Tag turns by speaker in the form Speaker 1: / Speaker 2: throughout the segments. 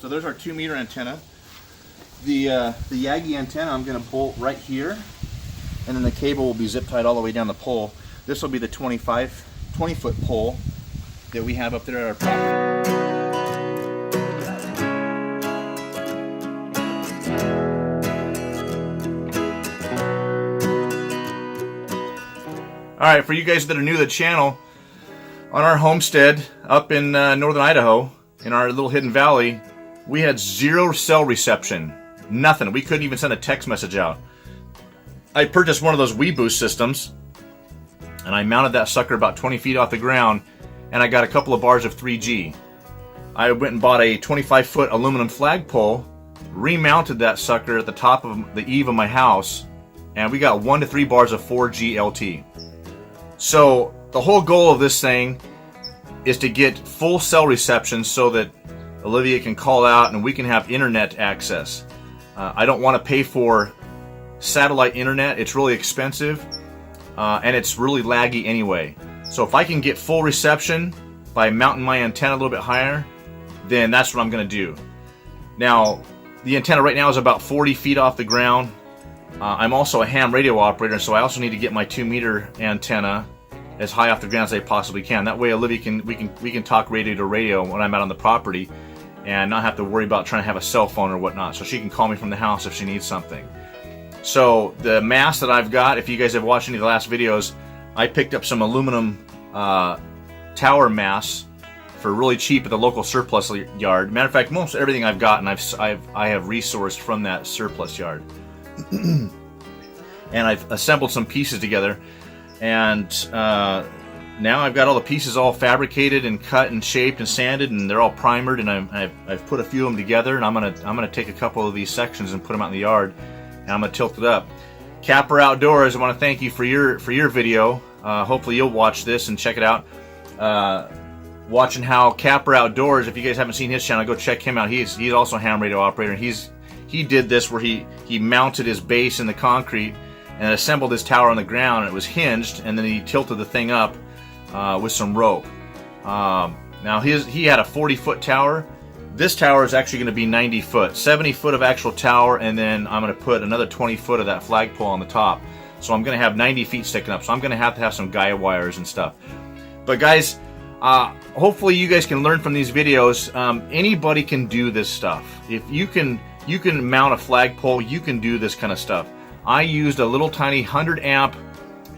Speaker 1: So there's our 2-meter antenna. The Yagi antenna I'm going to bolt right here, and then the cable will be zip tied all the way down the pole. This will be the 20-foot pole that we have up there at our property. All right, for you guys that are new to the channel, on our homestead up in northern Idaho, in our little hidden valley, we had 0 cell reception. Nothing. We couldn't even send a text message out. I purchased one of those WeBoost systems, and I mounted that sucker about 20 feet off the ground, and I got a couple of bars of 3G. I went and bought a 25-foot aluminum flagpole, remounted that sucker at the top of the eave of my house, and we got 1 to 3 bars of 4G LT. So the whole goal of this thing is to get full cell reception so that Olivia can call out and we can have internet access. I don't want to pay for satellite internet. It's really expensive, and it's really laggy anyway. So if I can get full reception by mounting my antenna a little bit higher, then that's what I'm going to do. Now, the antenna right now is about 40 feet off the ground. I'm also a ham radio operator, so I also need to get my 2-meter antenna as high off the ground as I possibly can. That way, Olivia we can talk radio to radio when I'm out on the property, and not have to worry about trying to have a cell phone or whatnot. So she can call me from the house if she needs something. So the mast that I've got, if you guys have watched any of the last videos, I picked up some aluminum tower masts for really cheap at the local surplus yard. Matter of fact, most everything I've gotten, I have resourced from that surplus yard. And I've assembled some pieces together, and now I've got all the pieces all fabricated and cut and shaped and sanded, and they're all primered, and I've put a few of them together, and I'm gonna take a couple of these sections and put them out in the yard, and I'm gonna tilt it up. Kapper Outdoors, I want to thank you for your video. Hopefully you'll watch this and check it out. Watching how Kapper Outdoors, if you guys haven't seen his channel, go check him out. He's also a ham radio operator. He did this where he mounted his base in the concrete and assembled his tower on the ground, and it was hinged, and then he tilted the thing up with some rope. Now he had a 40-foot tower. This tower is actually going to be 90 foot, 70 foot of actual tower, and then I'm going to put another 20 foot of that flagpole on the top. So I'm going to have 90 feet sticking up. So I'm going to have some guy wires and stuff. But guys, hopefully you guys can learn from these videos. Anybody can do this stuff. If you can mount a flagpole, you can do this kind of stuff. I used a little tiny 100 amp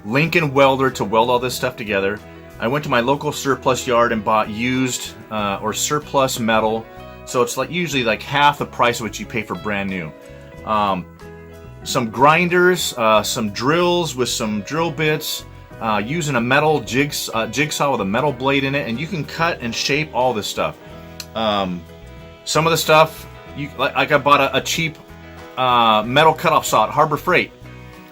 Speaker 1: Lincoln welder to weld all this stuff together. I went to my local surplus yard and bought used or surplus metal. So it's usually like half the price of what you pay for brand new. Some grinders, some drills with some drill bits, using a metal jigsaw with a metal blade in it, and you can cut and shape all this stuff. Some of the stuff, like I bought a cheap metal cutoff saw at Harbor Freight,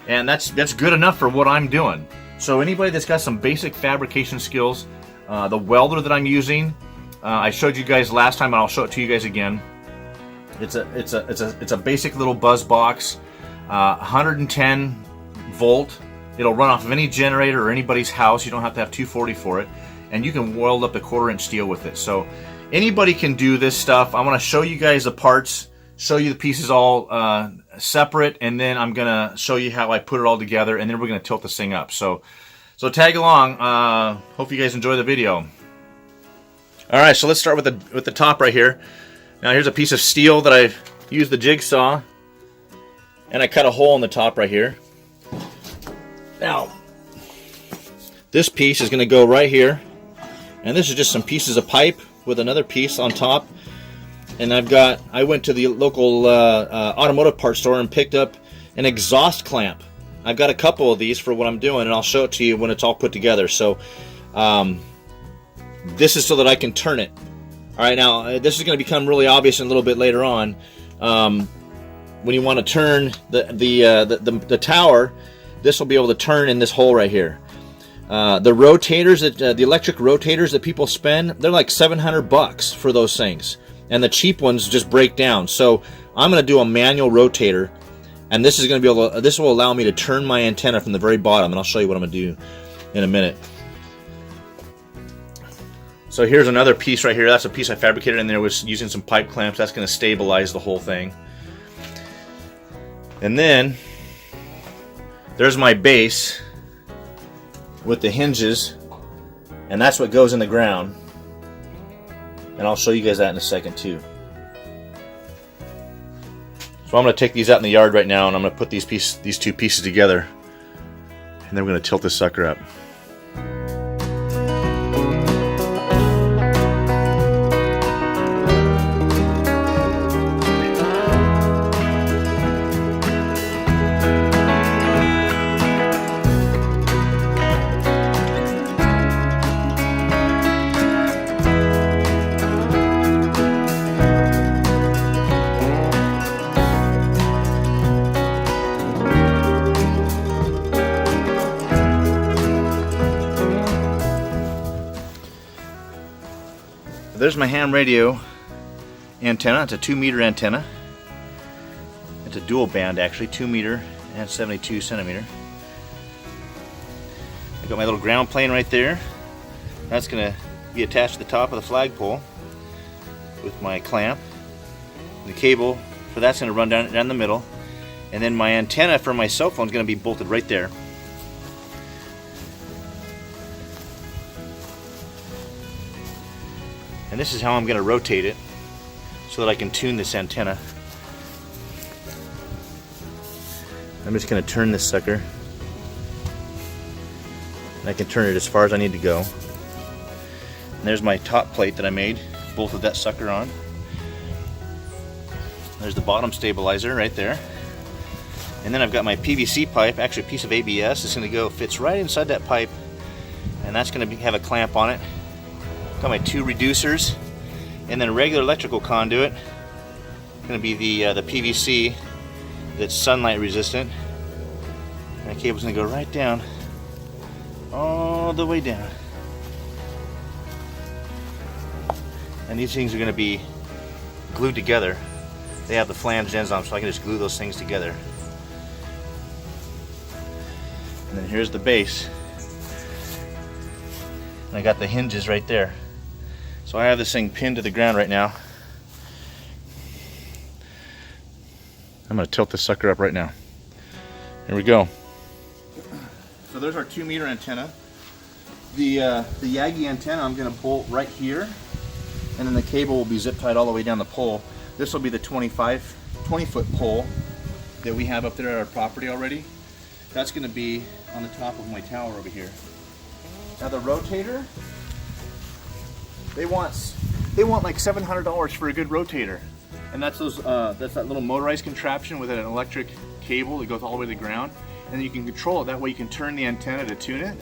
Speaker 1: and that's good enough for what I'm doing. So anybody that's got some basic fabrication skills, the welder that I'm using, I showed you guys last time, and I'll show it to you guys again. It's a basic little buzz box, 110 volt. It'll run off of any generator or anybody's house. You don't have to have 240 for it, and you can weld up the 1/4-inch steel with it. So anybody can do this stuff. I want to show you guys the parts, show you the pieces all separate, and then I'm gonna show you how I put it all together, and then we're gonna tilt this thing up. So tag along. Hope you guys enjoy the video. All right, so let's start with the top right here. Now here's a piece of steel that I've used the jigsaw, and I cut a hole in the top right here. Now this piece is going to go right here, and this is just some pieces of pipe with another piece on top. And I went to the local automotive parts store and picked up an exhaust clamp. I've got a couple of these for what I'm doing, and I'll show it to you when it's all put together. So this is so that I can turn it. All right, now this is going to become really obvious in a little bit later on. When you want to turn the tower, this will be able to turn in this hole right here. The rotators, the electric rotators that people spend, they're like $700 for those things, and the cheap ones just break down. So I'm going to do a manual rotator, and this is going to be able to, this will allow me to turn my antenna from the very bottom, and I'll show you what I'm going to do in a minute. So here's another piece right here. That's a piece I fabricated in there was using some pipe clamps. That's going to stabilize the whole thing. And then there's my base with the hinges, and that's what goes in the ground. And I'll show you guys that in a second too. So I'm going to take these out in the yard right now, and I'm going to put these two pieces together, and then we're going to tilt this sucker up. There's my ham radio antenna. It's a 2-meter antenna. It's a dual band actually, 2 meter and 72 centimeter. I got my little ground plane right there. That's going to be attached to the top of the flagpole with my clamp. The cable for that's going to run down the middle. And then my antenna for my cell phone is going to be bolted right there. And this is how I'm going to rotate it so that I can tune this antenna. I'm just going to turn this sucker. And I can turn it as far as I need to go. And there's my top plate that I made. Bolted that sucker on. There's the bottom stabilizer right there. And then I've got my PVC pipe, actually a piece of ABS. It's going to go, fits right inside that pipe. And that's going to have a clamp on it. Got my 2 reducers, and then a regular electrical conduit. Going to be the PVC that's sunlight resistant. And the cable's going to go right down, all the way down. And these things are going to be glued together. They have the flanged ends on them, so I can just glue those things together. And then here's the base. And I got the hinges right there. So I have this thing pinned to the ground right now. I'm going to tilt this sucker up right now. Here we go. So there's our 2-meter antenna. The Yagi antenna I'm going to bolt right here, and then the cable will be zip tied all the way down the pole. This will be the 20-foot pole that we have up there at our property already. That's going to be on the top of my tower over here. Now the rotator, they want like $700 for a good rotator, and that's that little motorized contraption with an electric cable that goes all the way to the ground, and you can control it. That way you can turn the antenna to tune it.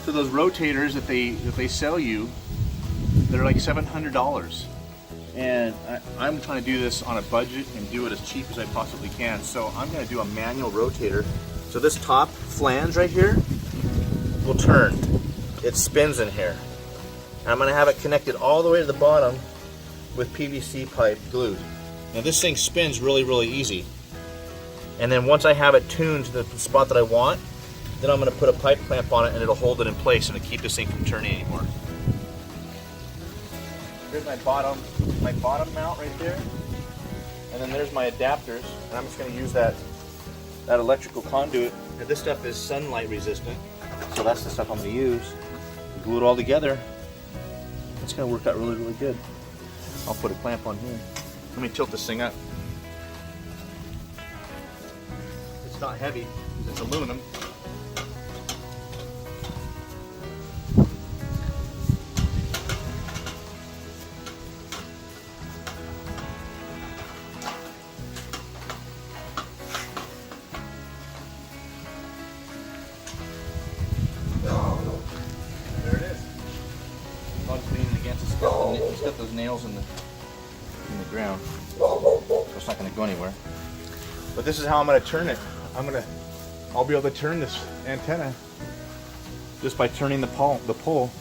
Speaker 1: So those rotators that they sell you, they're like $700, and I'm trying to do this on a budget and do it as cheap as I possibly can. So I'm going to do a manual rotator. So this top flange right here will turn. It spins in here. And I'm going to have it connected all the way to the bottom with PVC pipe glued. Now this thing spins really, really easy. And then once I have it tuned to the spot that I want, then I'm going to put a pipe clamp on it and it'll hold it in place and it'll keep this thing from turning anymore. Here's my bottom mount right there. And then there's my adapters, and I'm just going to use that electrical conduit. And this stuff is sunlight resistant, so that's the stuff I'm going to use. Glue it all together. It's going to work out really, really good. I'll put a clamp on here. Let me tilt this thing up. It's not heavy, it's aluminum. There it is. I'll just lean it against it. It's got those nails in the ground, so it's not going to go anywhere. But this is how I'm going to turn it. I'll be able to turn this antenna just by turning the pole.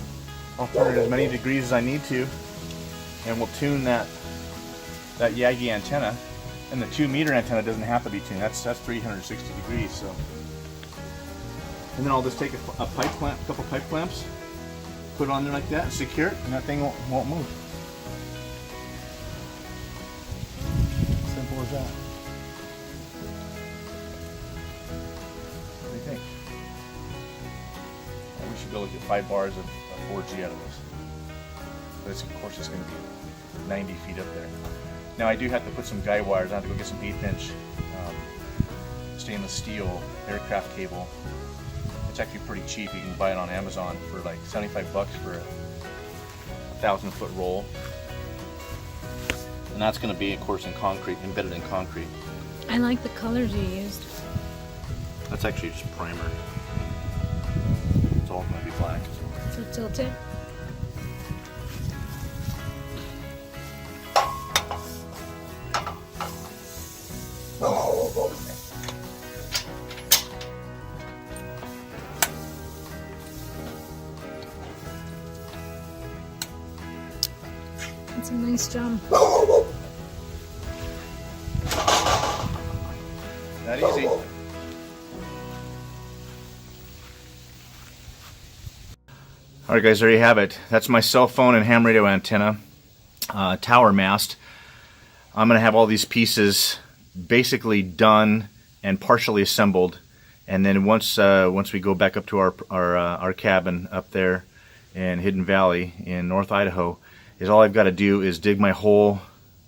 Speaker 1: I'll turn it as many degrees as I need to, and we'll tune that Yagi antenna. And the 2-meter antenna doesn't have to be tuned. That's 360 degrees. So, and then I'll just take a pipe clamp, a couple pipe clamps, put it on there like that and secure it, and that thing won't move. Simple as that. What do you think? We should be able to get 5 bars of 4G out of this. But it's, of course, it's going to be 90 feet up there. Now I do have to put some guy wires. I have to go get some 1/8" stainless steel aircraft cable. It's actually pretty cheap. You can buy it on Amazon for like 75 bucks for a 1,000-foot roll. And that's going to be, of course, in concrete, embedded in concrete.
Speaker 2: I like the colors you used.
Speaker 1: That's actually just primer. It's all going to be black.
Speaker 2: So tilt it. That's a nice job.
Speaker 1: That easy. Alright guys, there you have it. That's my cell phone and ham radio antenna tower mast. I'm going to have all these pieces basically done and partially assembled, and then once we go back up to our cabin up there in Hidden Valley in North Idaho, is all I've got to do is dig my hole,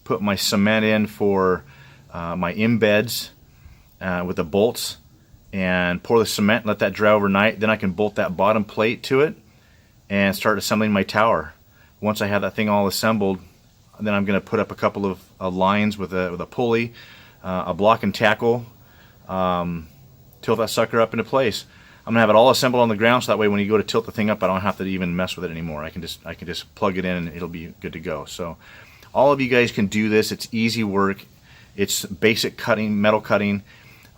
Speaker 1: put my cement in for my embeds with the bolts, and pour the cement, let that dry overnight. Then I can bolt that bottom plate to it and start assembling my tower. Once I have that thing all assembled, then I'm going to put up a couple of lines with a pulley, a block and tackle, tilt that sucker up into place. I'm gonna have it all assembled on the ground, so that way when you go to tilt the thing up, I don't have to even mess with it anymore. I can just plug it in and it'll be good to go. So all of you guys can do this. It's easy work. It's basic cutting, metal cutting.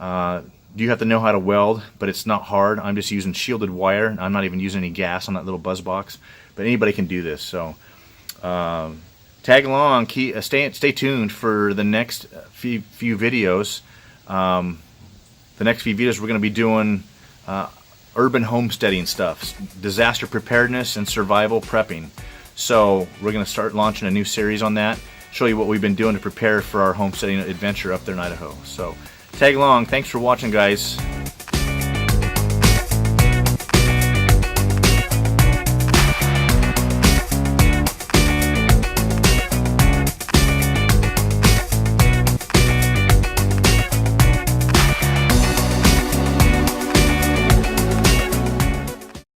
Speaker 1: You have to know how to weld, but it's not hard. I'm just using shielded wire. I'm not even using any gas on that little buzz box. But anybody can do this. So tag along. Stay tuned for the next few videos. The next few videos we're going to be doing urban homesteading stuff, disaster preparedness and survival prepping. So we're going to start launching a new series on that, show you what we've been doing to prepare for our homesteading adventure up there in Idaho. So tag along. Thanks for watching, guys.